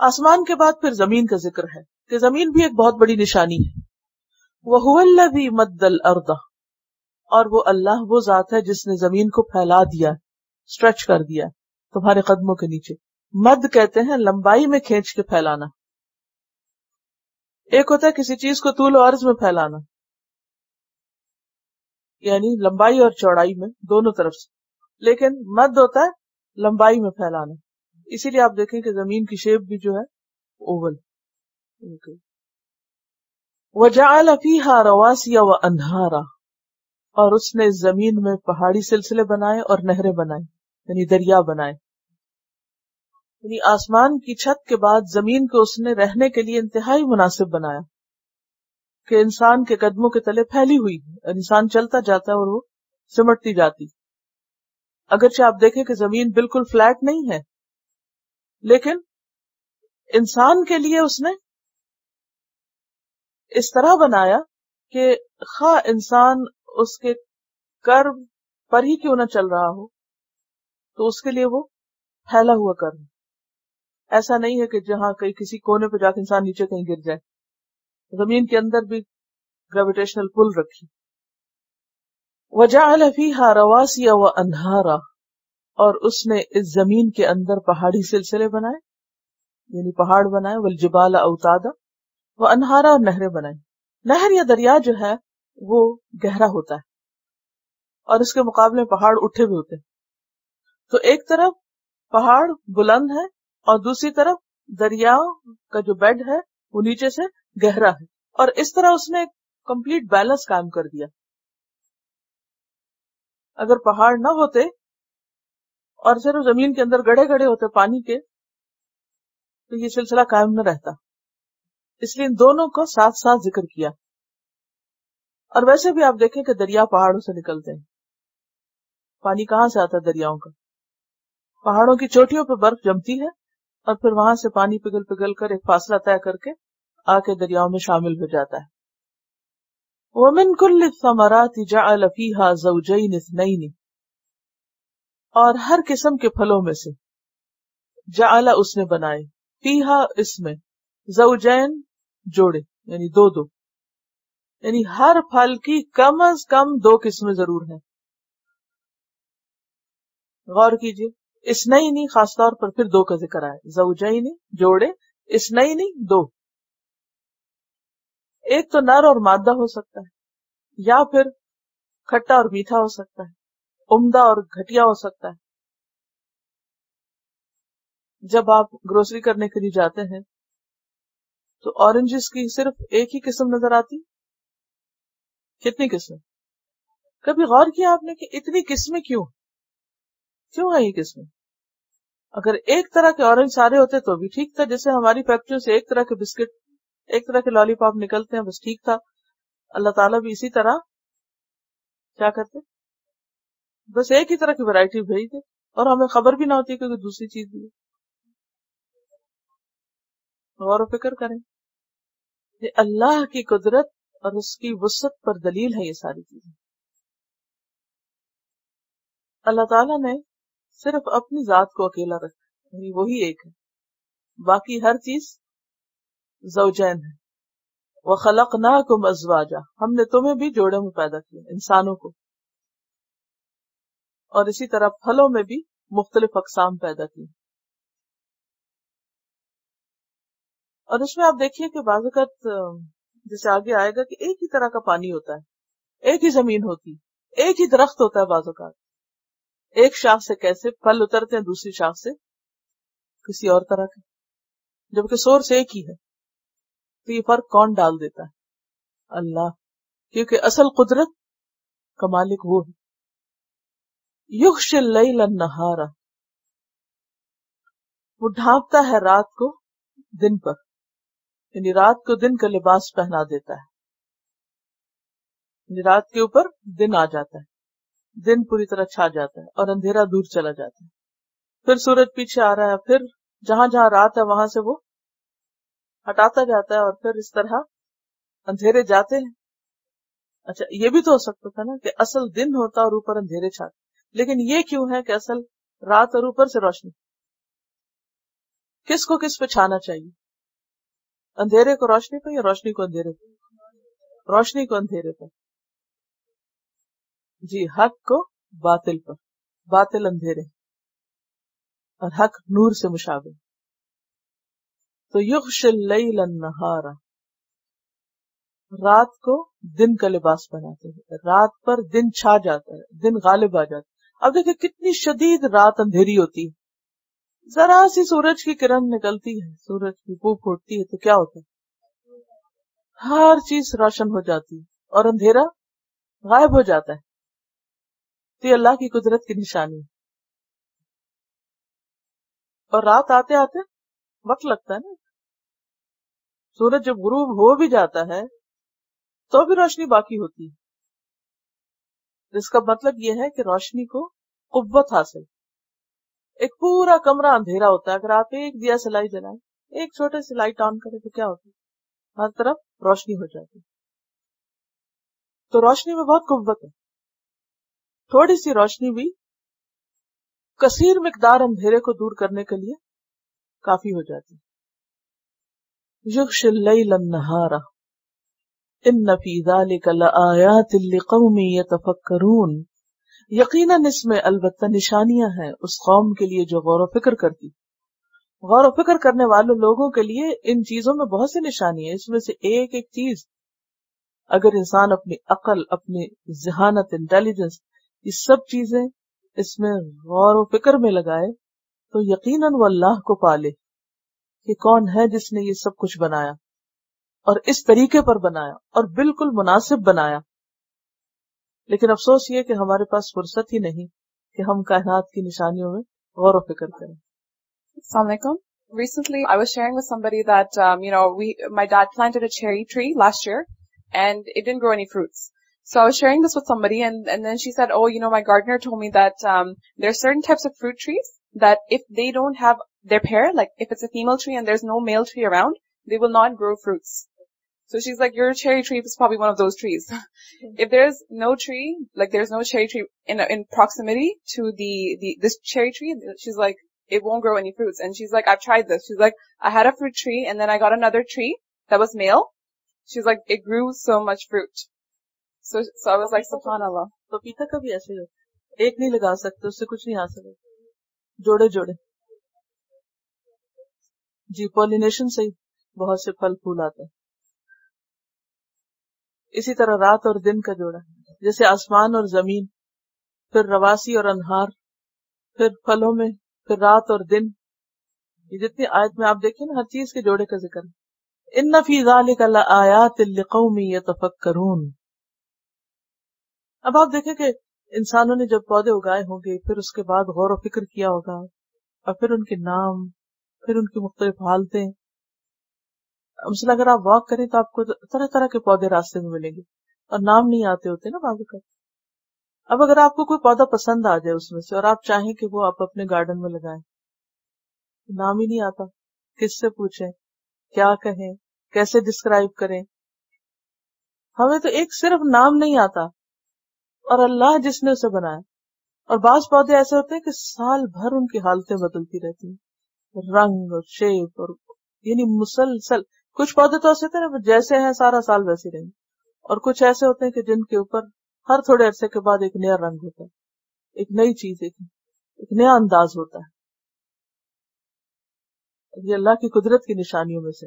آسمان کے بعد پھر زمین کا ذکر ہے کہ زمین بھی ایک بہت بڑی نشانی ہے. وَهُوَ الَّذِي مَدَّ الْأَرْضَ، اور وہ اللہ وہ ذات ہے جس نے زمین کو پھیلا دیا، اسٹریچ کر دیا تمہارے قدموں کے نیچے. مد کہتے ہیں لمبائی میں کھینچ کے پھیلانا. ایک ہوتا ہے کسی چیز کو طول و عرض میں پھیلانا، یعنی لمبائی اور چوڑائی میں دونوں طرف سے، لیکن مد ہوتا ہے لمبائی میں پھیلانا. اسی لیے آپ دیکھیں کہ زمین کی شیپ بھی جو ہے اوول. وَجَعَلَ فِيهَا رَوَاسِيَ وَأَنْهَارًا، اور اس نے زمین میں پہاڑی سلسلے بنائے اور نہریں بنائیں، یعنی دریا بنائے. یعنی آسمان کی چھت کے بعد زمین کو اس نے رہنے کے لیے انتہائی مناسب بنایا کہ انسان کے قدموں کے تلے پھیلی ہوئی ہے، انسان چلتا جاتا ہے اور وہ سمٹتی جاتی. اگرچہ آپ دیکھیں کہ زمین بالکل فلیٹ نہیں ہے، لیکن انسان کے لیے اس نے اس طرح بنایا کہ خواہ انسان اس کے کرب پر ہی کیوں نہ چل رہا ہو تو اس کے لیے وہ پھیلا ہوا کرب. ایسا نہیں ہے کہ جہاں کہیں کسی کونے پہ جا کے انسان نیچے کہیں گر جائے. زمین کے اندر بھی گریویٹیشنل پل رکھی. وَجَعَلَ فِيهَا رَوَاسِيَ وَأَنْهَارًا، اور اس نے اس زمین کے اندر پہاڑی سلسلے بنائے، یعنی پہاڑ بنائے. وَالْجِبَالَ أَوْتَادًا، وَأَنْهَارًا، اور نہریں بنائیں. نہر یا دریا جو ہے وہ گہرا ہوتا ہے اور اس کے مقابلے میں پہاڑ اٹھے ہوئے ہوتے ہیں. تو ایک طرف پہاڑ بلند ہے اور دوسری طرف دریا کا جو بیڈ ہے وہ نیچے سے گہرا ہے، اور اس طرح اس نے کمپلیٹ بیلنس قائم کر دیا. اگر پہاڑ نہ ہوتے اور صرف زمین کے اندر گڑھے گڑھے ہوتے پانی کے تو یہ سلسلہ قائم نہ رہتا. اس لیے ان دونوں کو ساتھ ساتھ ذکر کیا. اور ویسے بھی آپ دیکھیں کہ دریا پہاڑوں سے نکلتے ہیں. پانی کہاں سے آتا ہے دریاؤں کا؟ پہاڑوں کی چوٹیوں پہ برف جمتی ہے اور پھر وہاں سے پانی پگھل پگھل کر ایک فاصلہ طے کر کے آ کے دریاؤں میں شامل ہو جاتا ہے. وَمِن كُلِّ الثَّمَرَاتِ جَعَلَ فِيهَا زَوْجَيْنِ اثْنَيْنِ، اور ہر قسم کے پھلوں میں سے جعل اس نے بنائے، فیہا اس میں، زوجین جوڑے، یعنی دو دو، یعنی ہر پھل کی کم از کم دو قسمیں ضرور ہیں. غور کیجئے، اثنین خاص طور پر پھر دو کا ذکر آئے، زوجین جوڑے، اثنین دو. ایک تو نر اور مادہ ہو سکتا ہے، یا پھر کھٹا اور میٹھا ہو سکتا ہے، عمدہ اور گھٹیا ہو سکتا ہے. جب آپ گروسری کرنے کے لیے جاتے ہیں تو اورنجز کی صرف ایک ہی قسم نظر آتی، کتنی قسمیں؟ کبھی غور کیا آپ نے کہ اتنی قسمیں کیوں ہیں یہ قسمیں؟ اگر ایک طرح کے اورنج سارے ہوتے تو بھی ٹھیک تھا، جیسے ہماری فیکٹریوں سے ایک طرح کے بسکٹ، ایک طرح کے لالی پاپ نکلتے ہیں، بس ٹھیک تھا. اللہ تعالیٰ بھی اسی طرح کیا کرتے، بس ایک ہی طرح کی ورائٹی بھیج دے اور ہمیں خبر بھی نہ ہوتی کہ دوسری چیز بھی ہے. غور و فکر کریں، یہ اللہ کی قدرت اور اس کی وسعت پر دلیل ہے. یہ ساری چیزیں اللہ تعالیٰ نے صرف اپنی ذات کو اکیلا رکھا، یعنی وہی ایک ہے، باقی ہر چیز زوجین ہے. وَخَلَقْنَاكُمْ أَزْوَاجًا، ہم نے تمہیں بھی جوڑے میں پیدا کیا، انسانوں کو. اور اسی طرح پھلوں میں بھی مختلف اقسام پیدا کی. اور اس میں آپ دیکھیے کہ بعض اوقات جیسے آگے آئے گا کہ ایک ہی طرح کا پانی ہوتا ہے، ایک ہی زمین ہوتی، ایک ہی درخت ہوتا ہے. بعض اوقات ایک شاخ سے کیسے پھل اترتے ہیں، دوسری شاخ سے کسی اور طرح کے، جبکہ سورس ایک ہی ہے. تو یہ فرق کون ڈال دیتا ہے؟ اللہ، کیونکہ اصل قدرت کا مالک وہ ہے. یغشی اللیل النہار، وہ ڈھانپتا ہے رات کو دن پر، یعنی رات کو دن کا لباس پہنا دیتا ہے. یعنی رات کے اوپر دن آ جاتا ہے، دن پوری طرح چھا جاتا ہے اور اندھیرا دور چلا جاتا ہے. پھر سورج پیچھے آ رہا ہے، پھر جہاں جہاں رات ہے وہاں سے وہ ہٹاتا جاتا ہے اور پھر اس طرح اندھیرے جاتے ہیں. اچھا، یہ بھی تو ہو سکتا تھا نا کہ اصل دن ہوتا اور اوپر اندھیرے چھاتے، لیکن یہ کیوں ہے کہ اصل رات اور اوپر سے روشنی؟ کس کو کس پہ چھانا چاہیے؟ اندھیرے کو روشنی پہ یا روشنی کو اندھیرے پہ؟ روشنی کو اندھیرے پہ. جی، حق کو باطل پر، باطل اندھیرے اور حق نور سے مشابہ. تو یغشی اللیل النہار، رات کو دن کا لباس بناتے ہیں، رات پر دن چھا جاتا ہے، دن غالب آ جاتا ہے. اب دیکھیں کتنی شدید رات اندھیری ہوتی ہے، ذرا سی سورج کی کرن نکلتی ہے، سورج کی پو پھوٹتی ہے تو کیا ہوتا ہے؟ ہر چیز روشن ہو جاتی ہے اور اندھیرا غائب ہو جاتا ہے. تو یہ اللہ کی قدرت کی نشانی ہے. اور رات آتے آتے وقت لگتا ہے نا، سورج جب غروب ہو بھی جاتا ہے تو بھی روشنی باقی ہوتی ہے. اس کا مطلب یہ ہے کہ روشنی کو قوت حاصل. ایک پورا کمرہ اندھیرا ہوتا ہے، اگر آپ ایک دیا سلائی جلائیں، ایک چھوٹے سے لائٹ آن کریں تو کیا ہوتا ہے؟ ہر طرف روشنی ہو جاتی ہے. تو روشنی میں بہت قوت ہے. تھوڑی سی روشنی بھی کثیر مقدار اندھیرے کو دور کرنے کے لیے کافی ہو جاتی. یغشی اللیل النہار ان فی ذلک لآیات لقوم یتفکرون، یقیناً اس میں البتہ نشانیاں ہیں اس قوم کے لیے جو غور و فکر کرتی. غور و فکر کرنے والے لوگوں کے لیے ان چیزوں میں بہت سی نشانی ہے. اس میں سے ایک ایک چیز اگر انسان اپنی عقل، اپنی ذہانت، انٹیلیجنس، یہ سب چیزیں اس میں غور و فکر میں لگائے تو یقیناً وہ اللہ کو پالے کہ کون ہے جس نے یہ سب کچھ بنایا اور اس طریقے پر بنایا اور بالکل مناسب بنایا. لیکن افسوس یہ کہ ہمارے پاس فرصت ہی نہیں کہ ہم کائنات کی نشانیوں میں غور و فکر کریں. Assalamu alaikum. Recently, I was sharing with somebody that, my dad planted a cherry tree last year, and it didn't grow any fruits. So I was sharing this with somebody, and then she said, oh, my gardener told me that there are certain types of fruit trees that if they don't have their pair, like if it's a female tree and there's no male tree around, they will not grow fruits. So she's like, your cherry tree is probably one of those trees. If there's no tree, like there's no cherry tree in proximity to this cherry tree, she's like, it won't grow any fruits. And she's like, I've tried this. She's like, I had a fruit tree and then I got another tree that was male. She's like, it grew so much fruit. So I was like, subhanallah. پپیتا کا بھی ایسے ہی ہوتا ہے، ایک نہیں لگا سکتے، اس سے کچھ نہیں حاصل ہوتا، جوڑے جوڑے. جی، پولینیشن سے ہی بہت سے پھل پھول آتے ہیں. اسی طرح رات اور دن کا جوڑا، جیسے آسمان اور زمین، پھر رواسی اور انہار، پھر پھلوں میں، پھر رات اور دن. یہ جتنی آیت میں آپ دیکھیں نا، ہر چیز کے جوڑے کا ذکر ہے. ان فی ذلک لآیات لقوم یتفکرون. اب آپ دیکھیں کہ انسانوں نے جب پودے اگائے ہوں گے، پھر اس کے بعد غور و فکر کیا ہوگا، اور پھر ان کے نام، پھر ان کی مختلف حالتیں. مثلا اگر آپ واک کریں تو آپ کو طرح طرح کے پودے راستے میں ملیں گے اور نام نہیں آتے ہوتے نا بعض اوقات. اب اگر آپ کو کوئی پودا پسند آ جائے اس میں سے اور آپ چاہیں کہ وہ آپ اپنے گارڈن میں لگائیں، نام ہی نہیں آتا، کس سے پوچھیں، کیا کہیں، کیسے ڈسکرائب کریں. ہمیں تو ایک صرف نام نہیں آتا، اور اللہ جس نے اسے بنایا. اور بعض پودے ایسے ہوتے ہیں کہ سال بھر ان کی حالتیں بدلتی رہتی ہیں، رنگ اور شیپ، اور یعنی مسلسل. کچھ پودے تو ایسے ہوتے ہیں جیسے ہیں سارا سال ویسے رہیں گے، اور کچھ ایسے ہوتے ہیں کہ جن کے اوپر ہر تھوڑے عرصے کے بعد ایک نیا رنگ ہوتا ہے، ایک نئی چیز، ایک نیا انداز ہوتا ہے. یہ اللہ کی قدرت کی نشانیوں میں سے